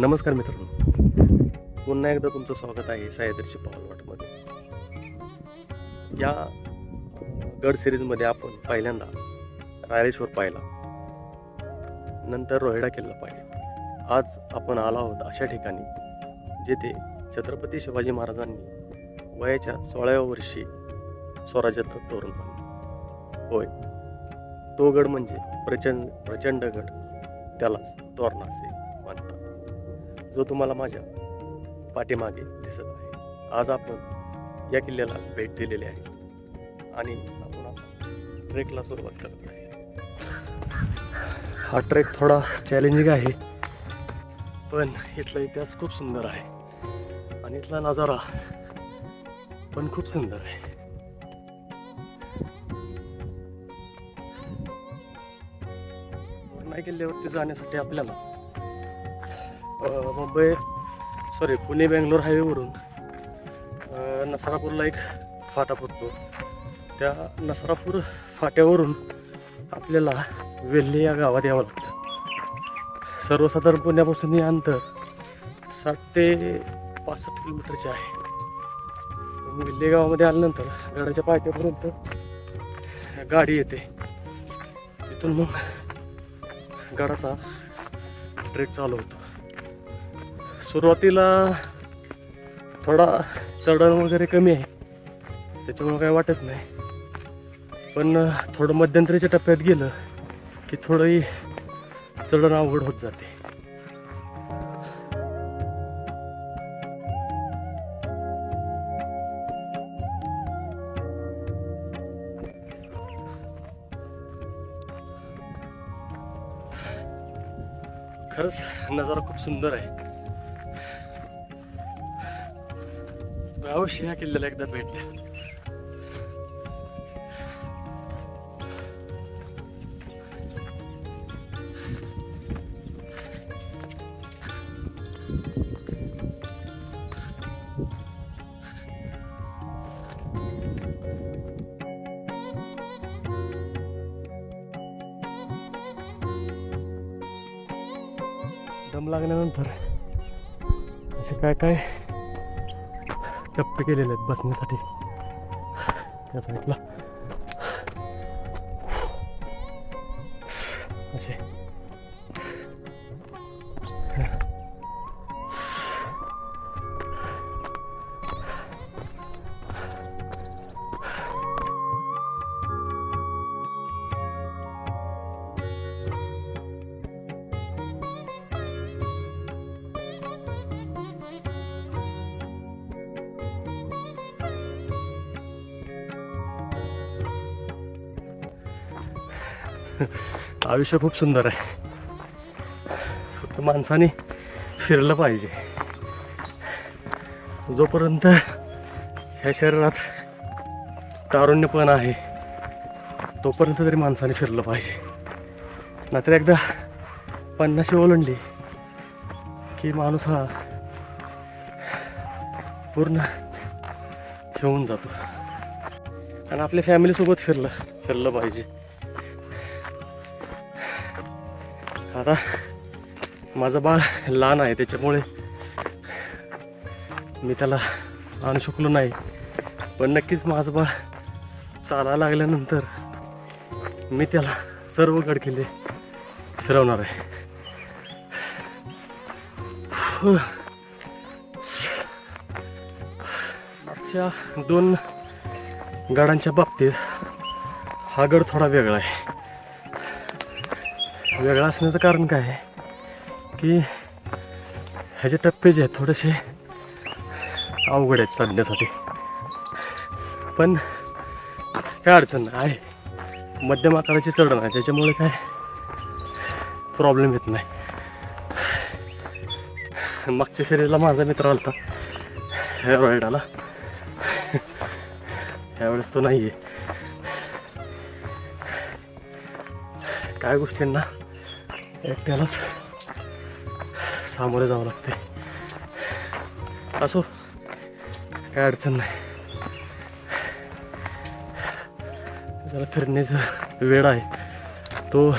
नमस्कार मित्रांनो, पुन्हा एकदा तुमचं स्वागत आहे सह्याद्रीच्या पावलवाटमध्ये. या गड सिरीजमध्ये आपण पहिल्यांदा रायरेश्वर पाहिला, नंतर रोहिडा किल्ला पाहिला. आज आपण आलो आहोत अशा ठिकाणी जेथे छत्रपती शिवाजी महाराजांनी वयाच्या 16व्या वर्षी स्वराज्याचं तोरण बांधले. होय, तो गड म्हणजे प्रचंड गड, त्यालाच तोरणा असे म्हणतात, जो तुम्हाला माझ्या पाठीमागे दिसत आहे. आज आपण या किल्ल्याला भेट दिलेली आहे आणि आपण आता ट्रेकला सुरुवात करत आहे. हा ट्रेक थोडा चॅलेंजिंग आहे, पण इथला इतिहास खूप सुंदर आहे आणि इथला नजारा पण खूप सुंदर आहे. तोरणा किल्ल्यावरती जाण्यासाठी आपल्याला पुणे बेंगलोर हायवेवरून नसरापूरला एक फाटा पडतो. त्या नसरापूर फाट्यावरून आपल्याला वेल्हे या गावात यावं लागतं. सर्वसाधारण पुण्यापासून हे अंतर 60 ते 65 किलोमीटरचे आहे. वेल्हे गावामध्ये आल्यानंतर गडाच्या पायथ्यापर्यंत गाडी येते. तिथून मग गडाचा ट्रेक चालू होतो. सुरुवातीला थोडा चढण वगैरे कमी आहे, त्याच्यामुळे काही वाटत नाही, पण थोडं मध्यंतरीच्या टप्प्यात गेलं की थोडंही चढण अवघड होत जाते. खरंच नजारा खूप सुंदर आहे. अवश्य या किल्ल्याला एकदा भेट द्या. दम लागल्यानंतर असे काय काय टप्पे केलेले आहेत बसण्यासाठी. त्या साईडला असे आयुष्य खूप सुंदर आहे, फक्त माणसाने फिरलं पाहिजे. जोपर्यंत ह्या शरीरात तारुण्यपण आहे तोपर्यंत तरी माणसाने फिरलं पाहिजे. नाहीतर एकदा 50 ओलांडली की माणूस हा पूर्ण ठेवून जातो. आणि आपल्या फॅमिलीसोबत फिरलं पाहिजे. आता माझं बाळ लहान आहे, त्याच्यामुळे मी त्याला आणू शकलो नाही, पण नक्कीच माझं बाळ चालायला लागल्यानंतर मी त्याला सर्व गडकिल्ले फिरवणार आहे. मागच्या 2 गडांच्या बाबतीत हा गड थोडा वेगळा आहे. वेगळा असण्याचं कारण काय आहे की ह्याचे टप्पे जे आहेत थोडेसे अवघड आहेत चढण्यासाठी, पण काय अडचण आहे. मध्यम आकाराची चढण आहे, त्याच्यामुळे काय प्रॉब्लेम येत नाही. मागच्या सिरीजला माझा मित्र आला होता रोहिडाला, ह्यावेळेस तो नाही आहे. काय गोष्टींना एकट्यालाच सामोरे जावं लागते. असो, काय अडचण नाही. जरा फिरण्याचा वेळ आहे, तो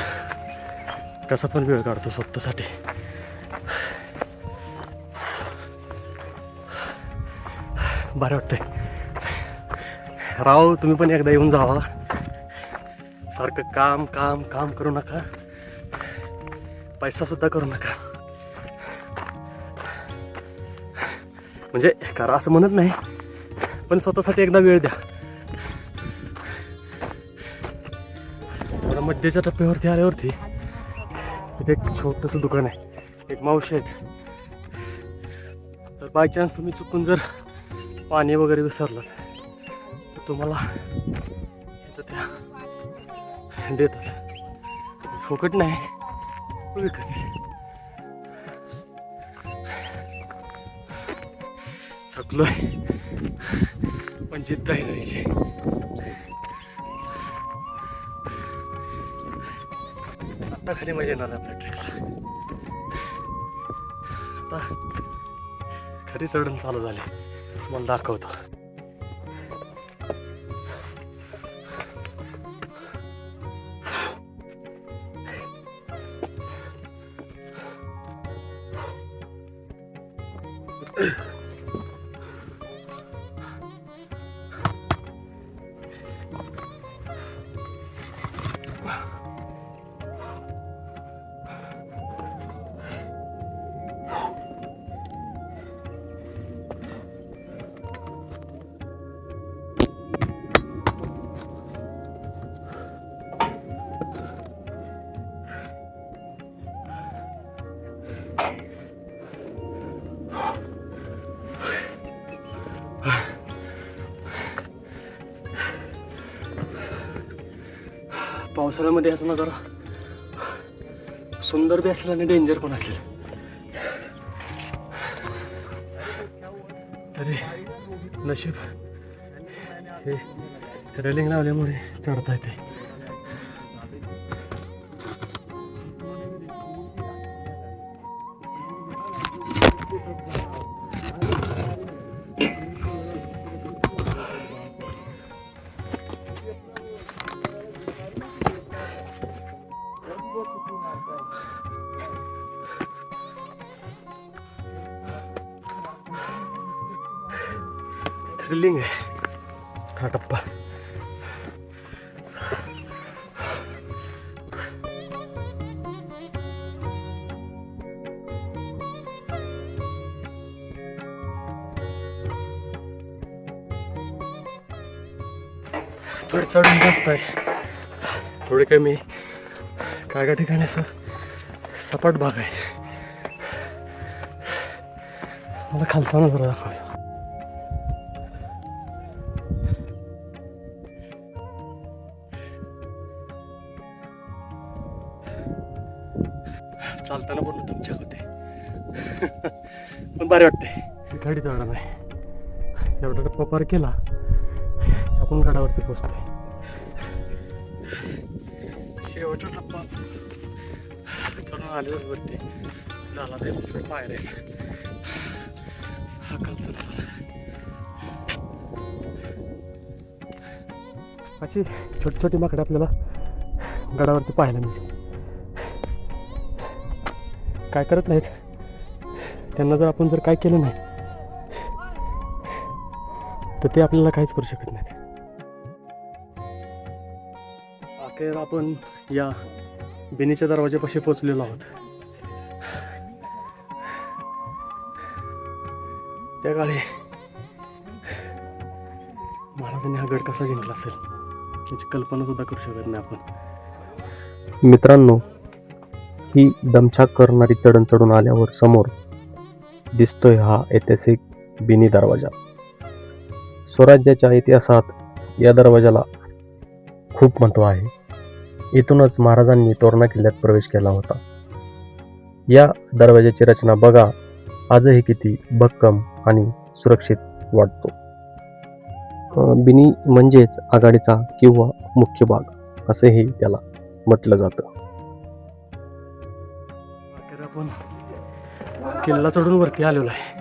कसा पण वेळ काढतो स्वतःसाठी. बरं वाटतंय. राव तुम्ही पण एकदा येऊन जावा. सारखं काम काम काम करू नका, पैसा सुद्धा करू नका. म्हणजे करा असं म्हणत नाही, पण स्वतःसाठी एकदा वेळ द्या. थोडा मध्यच्या टप्प्यावरती आल्यावरती इथे एक छोटंसं दुकान आहे, एक मावशी आहेत. तर बाय चान्स तुम्ही चुकून जर पाणी वगैरे विसरलात तर तुम्हाला इथं त्या देतात. फुकट नाही, विकत. थकलोय पण जिद्द आहे जायची. आता खरी मजा येणार आपल्या ट्रेकला. आता खरी चढण चालू झाली, मला दाखवतो. पावसाळ्यामध्ये असं ना जरा सुंदर बी असेल आणि डेंजर पण असेल. तरी नशीब हे रेलिंग लावल्यामुळे चढता येते. थ्रिलिंग आहे हा टप्पा. थोडे चढून जास्त आहे, थोडे कमी. काय काय ठिकाणी असं सपाट भाग आहे. मला खालचा नजर दाखवायचा. चालताना बोललो तुमच्या होते पण बरे वाटते. गाडी चढणार आहे, एवढा टप्पा पार केला आपण गडावरती पोचतोय. शेवटचा टप्पा चढून आल्यावर वरती झाला ते पायऱ्या हा खालचा टप्पा. अशी छोटी छोटी माकडे आपल्याला गडावरती पाहायला मिळते. काय करत नाहीत त्यांना जर आपण जर काय केलं नाही तर ते आपल्याला काहीच करू शकत नाही. अखेर आपण या बिनीच्या दरवाजापाशी पोचलेलो आहोत. त्या काळी महाराजांनी हा गड कसा जिंकला असेल याची कल्पना सुद्धा करू शकत नाही आपण. मित्रांनो, ही दमछाक करणारी चढण चढून आल्यावर समोर दिसतोय हा ऐतिहासिक बिनी दरवाजा. स्वराज्याच्या इतिहासात या दरवाजाला खूप महत्त्व आहे. इथूनच महाराजांनी तोरणा किल्ल्यात प्रवेश केला होता. या दरवाजाची रचना बघा, आजही किती भक्कम आणि सुरक्षित वाटतो. बिनी म्हणजेच आघाडीचा किंवा मुख्य भाग असेही त्याला म्हटलं जातं. आपण किल्ला चढून वरती आलेलो आहे.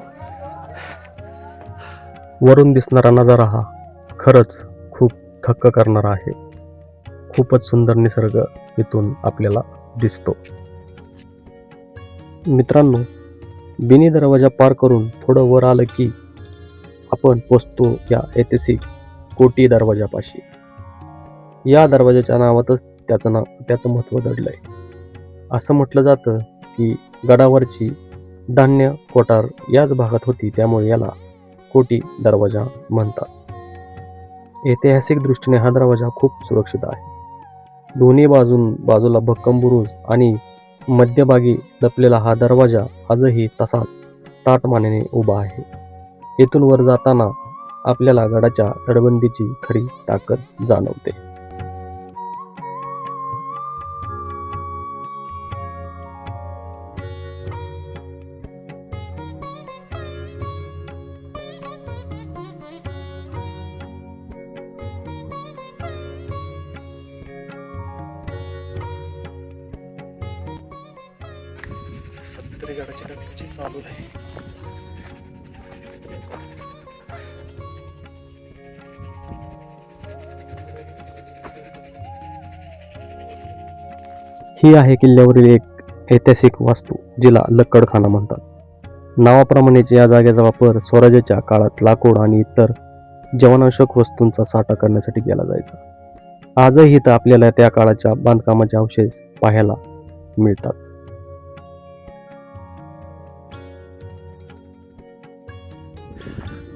वरून दिसणारा नजारा हा खरंच खूप थक्क करणारा आहे. खूपच सुंदर निसर्ग इथून आपल्याला दिसतो. मित्रांनो, बिनी दरवाजा पार करून थोडं वर आलं की आपण पोचतो या ऐतिहासिक कोटी दरवाजापाशी. या दरवाजाच्या नावातच त्याचं महत्त्व दडलंय. असं म्हटलं जातं की गडावरची धान्य कोठार याच भागात होती, त्यामुळे याला कोटी दरवाजा म्हणतात. ऐतिहासिक दृष्टीने हा दरवाजा खूप सुरक्षित आहे. दोन्ही बाजूला भक्कम बुरुज आणि मध्यभागी लपलेला हा दरवाजा आजही तसाच ताठ मानेने उभा आहे. येथून वर जाताना आपल्याला गडाच्या तटबंदीची खरी ताकद जाणवते. सध्या तरी गडाची डागडुजी चालू आहे. ही आहे किल्ल्यावरील एक ऐतिहासिक वास्तू, जिला लक्कडखाना म्हणतात. नावाप्रमाणेच या जागेचा वापर स्वराज्याच्या काळात लाकूड आणि इतर जीवनावश्यक वस्तूंचा साठा करण्यासाठी केला जायचा. आजही इथं आपल्याला त्या काळाच्या बांधकामाचे अवशेष पाहायला मिळतात.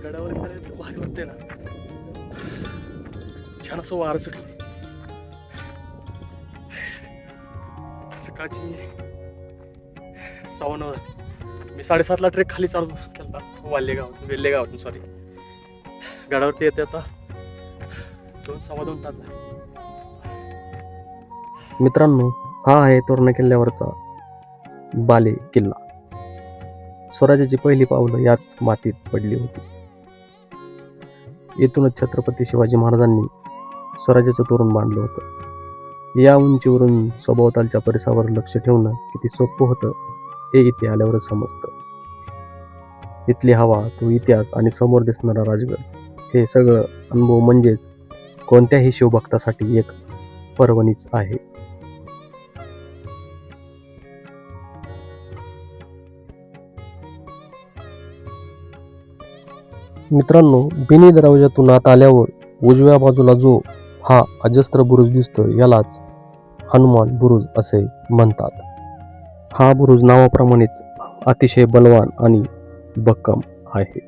गडावर भारी वाटते ना, छान असं वारं सुटलं. सकाळची 6:09. मी 7:30ला ट्रेक खाली चालू केला वेल्ले गावातून सॉरी. गडावरती येते आता 2-2.25 तास आहे. मित्रांनो, हा आहे तोरणा किल्ल्यावरचा बाले किल्ला. स्वराज्याची पहिली पावलं याच मातीत पडली होती. येथूनच छत्रपती शिवाजी महाराजांनी स्वराज्याचं तोरण बांधलं होतं. या उंचीवरून सभोवतालच्या परिसरावर लक्ष ठेवणं किती सोपं होतं हे इथे आल्यावरच समजतं. इथली हवा, तो इतिहास आणि समोर दिसणारा राजगड हे सगळं अनुभव म्हणजेच कोणत्याही शिवभक्तासाठी एक पर्वणीच आहे. मित्रांनो, बिनी दरवाजातून आत आल्यावर उजव्या बाजूला जो हा अजस्त्र बुरुज दिसतो यालाच हनुमान बुरुज असे म्हणतात. हा बुरुज नावाप्रमाणेच अतिशय बलवान आणि भक्कम आहे.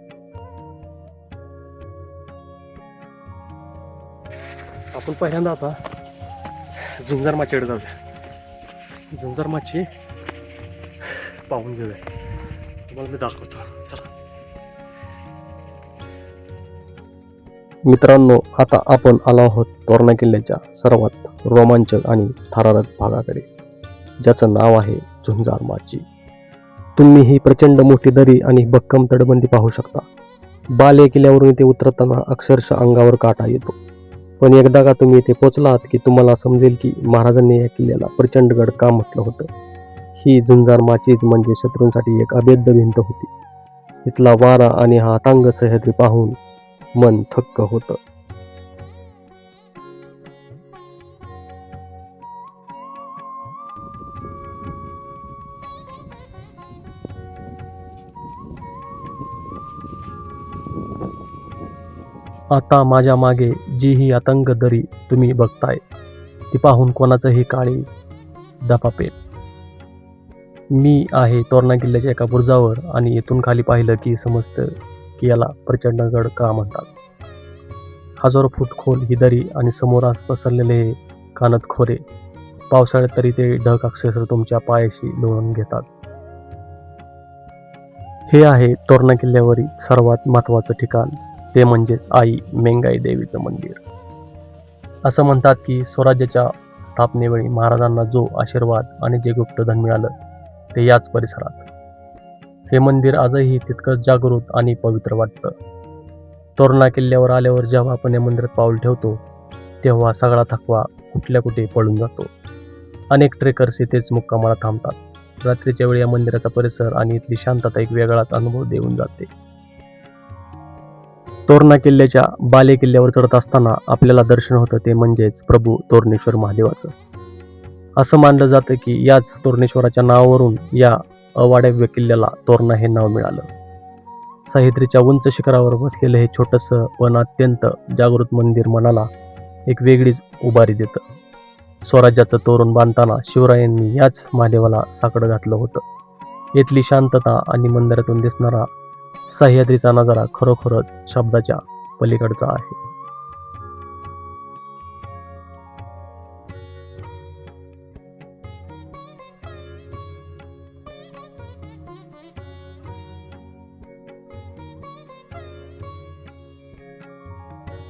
आपण पहिल्यांदा आता झुंजार माचीकडे जाऊया. झुंजार माची पाहून घेऊया. तुम्हाला मी दाखवतो. चला. मित्रांनो, आता आपण आलो आहोत तोरणा किल्ल्याच्या सर्वात रोमांचक आणि थरारक भागाकडे, ज्याचं नाव आहे झुंजार माची. तुम्ही ही प्रचंड मोठी दरी आणि भक्कम तटबंदी पाहू शकता. बाले किल्ल्यावरून इथे उतरताना अक्षरशः अंगावर काटा येतो. पण एकदा का तुम्ही इथे पोहोचलात की तुम्हाला समजेल की महाराजांनी या किल्ल्याला प्रचंडगड का म्हटलं होतं. ही झुंजार माचीच म्हणजे शत्रूंसाठी एक अभेद्य भिंत होती. इथला वारा आणि हा अथांग सह्याद्री पाहून मन थक्क होतं. आता माझ्या मागे जी ही अतंग दरी तुम्ही बघताय ती पाहून कोणाचंही काळी दपापेल. मी आहे तोरणा किल्ल्याच्या एका बुरुजावर आणि इथून खाली पाहिलं की समजतं की याला प्रचंडगड का म्हणतात. हजारो फूट खोल ही दरी आणि समोर पसरलेले हे कानत खोरे. पावसाळ्यात तरी ते ढग अक्षरशः तुमच्या पायाशी लोळून घेतात. हे आहे तोरणा किल्ल्यावरील सर्वात महत्त्वाचं ठिकाण, ते म्हणजेच आई मेंगाई देवीचं मंदिर. असं म्हणतात की स्वराज्याच्या स्थापनेवेळी महाराजांना जो आशीर्वाद आणि जे गुप्तधन मिळालं ते याच परिसरात. हे मंदिर आजही तितकंच जागृत आणि पवित्र वाटतं. तोरणा किल्ल्यावर आल्यावर जेव्हा आपण या मंदिरात पाऊल ठेवतो तेव्हा सगळा थकवा कुठल्या कुठे पळून जातो. अनेक ट्रेकर्स इथेच मुक्कामाला थांबतात. रात्रीच्या वेळी या मंदिराचा परिसर आणि इथली शांतता एक वेगळाच अनुभव देऊन जाते. तोरणा किल्ल्याच्या बाले किल्ल्यावर चढत असताना आपल्याला दर्शन होतं ते म्हणजेच प्रभू तोरणेश्वर महादेवाचं. असं मानलं जातं की याच तोरणेश्वराच्या नावावरून या अवाढव्य किल्ल्याला तोरणा हे नाव मिळालं. सह्याद्रीच्या उंच शिखरावर बसलेलं हे छोटंसं पण अत्यंत जागृत मंदिर मनाला एक वेगळीच उभारी देतं. स्वराज्याचं तोरण बांधताना शिवरायांनी याच महादेवाला साकडं घातलं होतं. इथली शांतता आणि मंदिरातून दिसणारा सह्याद्रीचा नजारा खरोखरच शब्दाच्या पलीकडचा आहे.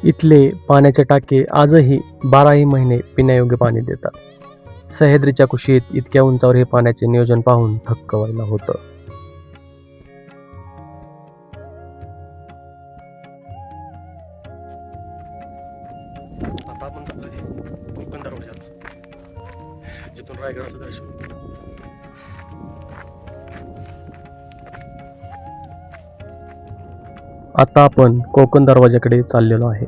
इथले पाण्याचे टाके आजही 12ही महिने पिण्यायोग्य पाणी देतात. सह्याद्रीच्या कुशीत इतक्या उंचावर हे पाण्याचे नियोजन पाहून थक्क व्हायला होतं. आता आपण चाललोय कोकण दरवाजाला, जिथून रायगडाचं दर्शन होतं. आता आपण कोकण दरवाजाकडे चाललेलो आहे.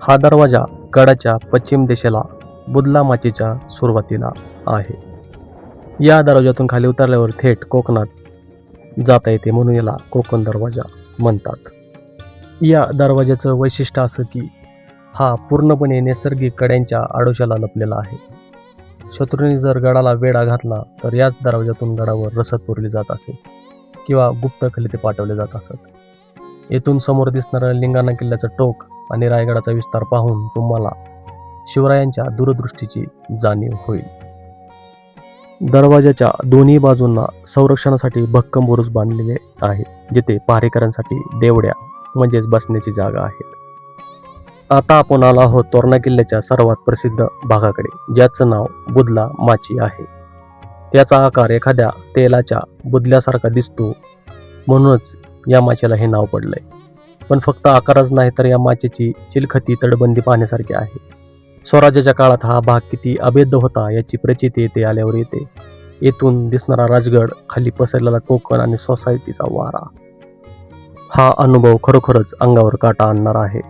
हा दरवाजा गडाच्या पश्चिम दिशेला बुदला माचीच्या सुरुवातीला आहे. या दरवाजातून खाली उतरल्यावर थेट कोकणात जाता येते, म्हणून याला कोकण दरवाजा म्हणतात. या दरवाजाचं वैशिष्ट्य असं की हा पूर्णपणे नैसर्गिक कड्यांच्या आडोशाला लपलेला आहे. शत्रूंनी जर गडाला वेढा घातला तर याच दरवाजातून गडावर रसद पुरली जात असे किंवा गुप्त खलिते पाठवले जात असत. येथून समोर दिसणारं लिंगाणा किल्ल्याचं टोक आणि रायगडाचा विस्तार पाहून तुम्हाला शिवरायांच्या दूरदृष्टीची जाणीव होईल. दरवाजाच्या दोन्ही बाजूंना संरक्षणासाठी भक्कम बुरुज बांधलेले आहेत, जिथे पहारेकऱ्यांसाठी देवड्या म्हणजेच बसण्याची जागा आहेत. आता आपण आलो आहोत तोरणा किल्ल्याच्या सर्वात प्रसिद्ध भागाकडे, ज्याचं नाव बुदला माची आहे. त्याचा आकार एखाद्या तेलाच्या बुदल्यासारखा दिसतो, म्हणूनच या माचीला हे नाव पडलंय. पण फक्त आकारच नाही तर या माचीची चिलखती तटबंदी पाहण्यासारखी आहे. स्वराज्याच्या काळात हा भाग किती अभेद्य होता याची प्रचिती येथे आल्यावर येते. येथून दिसणारा राजगड, खाली पसरलेला कोकण आणि सोसायटीचा वारा, हा अनुभव खरोखरच अंगावर काटा आणणार आहे.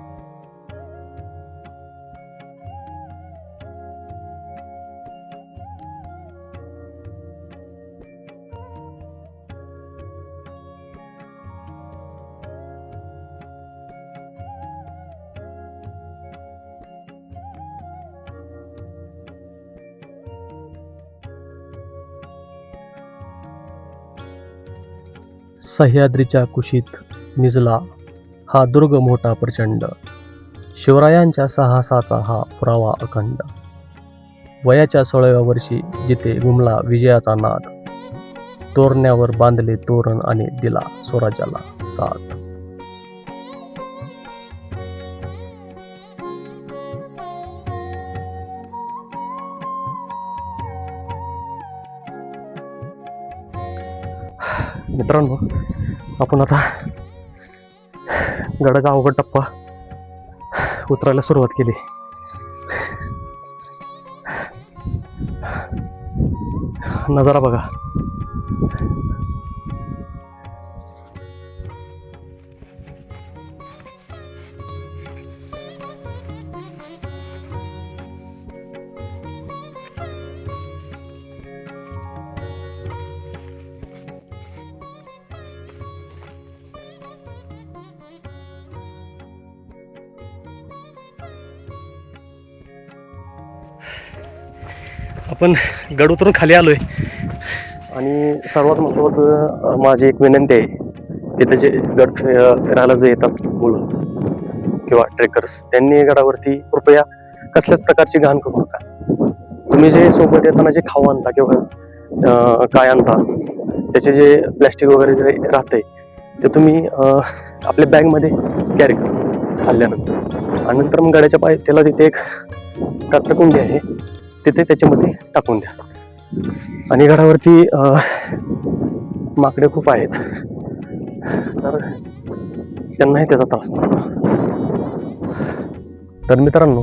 सह्याद्रीच्या कुशीत निजला हा दुर्ग मोठा प्रचंड, शिवरायांच्या साहसाचा हा पुरावा अखंड. वयाच्या 16व्या वर्षी जिथे घुमला विजयाचा नाद, तोरण्यावर बांधले तोरण आणि दिला स्वराज्याला साथ. मित्रांनो, आपण आता गडाचा अवघड टप्पा उतरायला सुरुवात केली. नजारा बघा. आपण गड उतरून खाली आलोय आणि सर्वात महत्त्वाचं माझी एक विनंती आहे की त्याचे गड फिरायला जे येतात मुलं किंवा ट्रेकर्स, त्यांनी गडावरती कृपया कसल्याच प्रकारची घाण करू नका. तुम्ही जे सोबत येताना जे खाऊ आणता किंवा काय आणता, त्याचे जे प्लॅस्टिक वगैरे जे राहते ते तुम्ही आपल्या बॅगमध्ये कॅरी करा खाल्ल्यानंतर. आणि नंतर मग गडाच्या पाय त्याला तिथे एक कचराकुंडी आहे, तिथे त्याच्यामध्ये टाकून द्या. आणि गडावरती माकडे खूप आहेत, तर त्यांनाही त्याचा त्रास नको. तर मित्रांनो,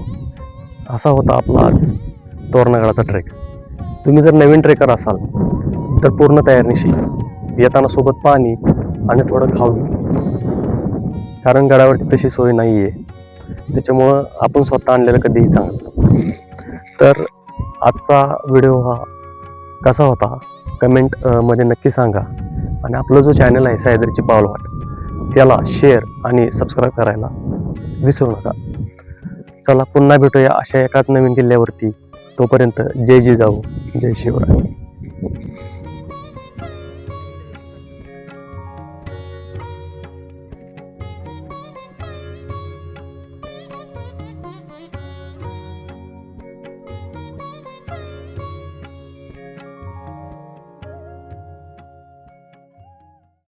असा होता आपला आज तोरणागडाचा ट्रेक. तुम्ही जर नवीन ट्रेकर असाल तर पूर्ण तयारीनिशी येताना सोबत पाणी आणि थोडं खाऊ, कारण गडावरती तशी सोय नाही आहे, त्याच्यामुळं आपण स्वतः आणलेलं कधीही चांगलं. तर आजचा व्हिडिओ हा कसा होता कमेंट मध्ये नक्की सांगा. आणि आपला जो चॅनल आहे सह्याद्रीची पावलवाट, त्याला शेअर आणि सबस्क्राईब करायला विसरू नका. चला पुन्हा भेटूया अशा एकाच नवीन किल्ल्यावरती. तोपर्यंत जय जिजाऊ, जय शिवराय.